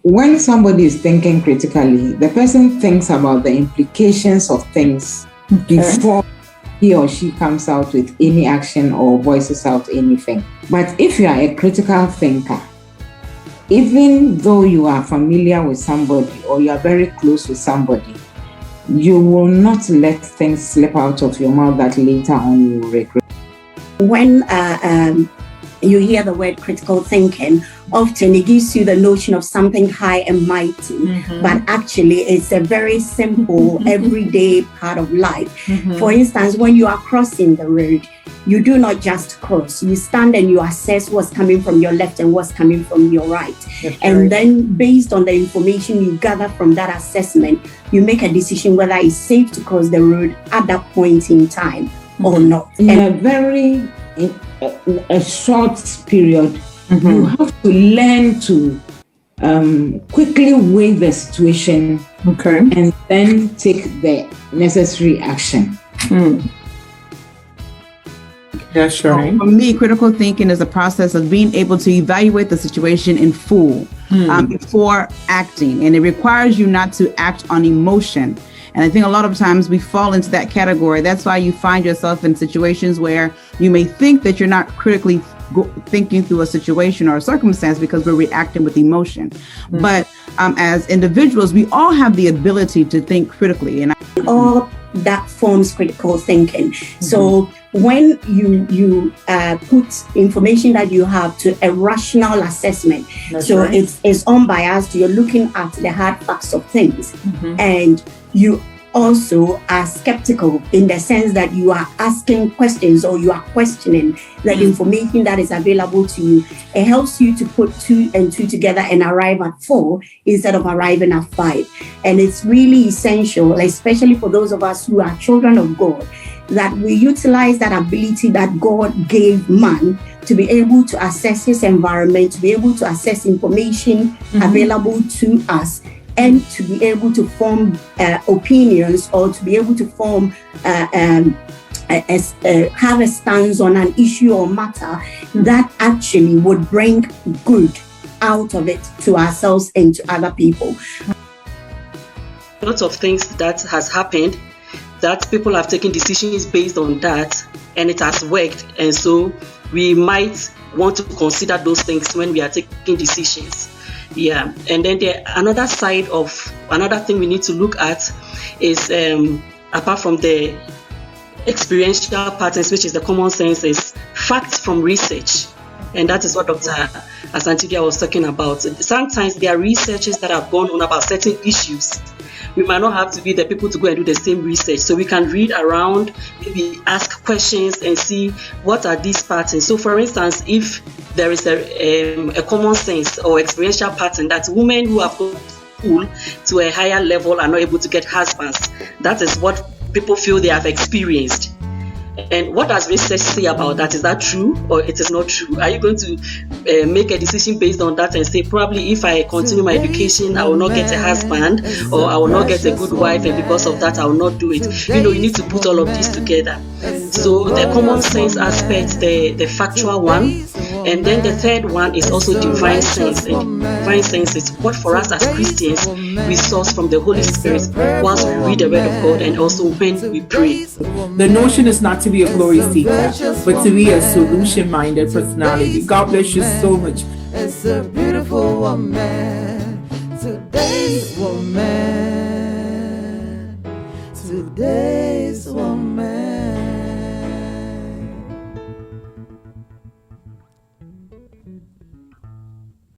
when somebody is thinking critically, the person thinks about the implications of things before he or she comes out with any action or voices out anything. But if you are a critical thinker, even though you are familiar with somebody or you are very close with somebody, you will not let things slip out of your mouth that later on you will regret. When you hear the word critical thinking, often it gives you the notion of something high and mighty, but actually it's a very simple, everyday part of life. For instance, when you are crossing the road, you do not just cross. You stand and you assess what's coming from your left and what's coming from your right. And then based on the information you gather from that assessment, you make a decision whether it's safe to cross the road at that point in time or not. In a short period, you have to learn to quickly weigh the situation and then take the necessary action. That's right. For me, critical thinking is a process of being able to evaluate the situation in full before acting, and it requires you not to act on emotion. And I think a lot of times we fall into that category. That's why you find yourself in situations where you may think that you're not critically thinking through a situation or a circumstance because we're reacting with emotion. But as individuals, we all have the ability to think critically. And all that forms critical thinking. So when you put information that you have to a rational assessment, it's unbiased, you're looking at the hard facts of things, and you also are skeptical in the sense that you are asking questions or you are questioning the information that is available to you. It helps you to put 2 and 2 together and arrive at 4 instead of arriving at 5. And it's really essential, especially for those of us who are children of God, that we utilize that ability that God gave man to be able to assess his environment, to be able to assess information available to us, and to be able to form opinions or to be able to form have a stance on an issue or matter that actually would bring good out of it to ourselves and to other people. Lots of things that has happened that people have taken decisions based on that, and it has worked, and so we might want to consider those things when we are taking decisions. Yeah, and then another thing we need to look at is apart from the experiential patterns, which is the common sense, is facts from research. And that is what Dr. Asantidia was talking about. Sometimes there are researches that have gone on about certain issues. We might not have to be the people to go and do the same research. So we can read around, maybe ask questions and see what are these patterns. So for instance, if there is a common sense or experiential pattern that women who have gone to school to a higher level are not able to get husbands, that is what people feel they have experienced. And what does research say about that? Is that true or it is not true? Are you going to make a decision based on that and say, probably if I continue my education, I will not get a husband or I will not get a good wife, and because of that, I will not do it? You need to put all of this together. So the common sense aspect, the factual one, and then the third one is also divine sense. And divine sense is what for us as Christians we source from the Holy Spirit whilst we read the Word of God and also when we pray. The notion is not to be a glory seeker, but to be a solution-minded personality. God bless you so much. It's a beautiful woman, today's woman.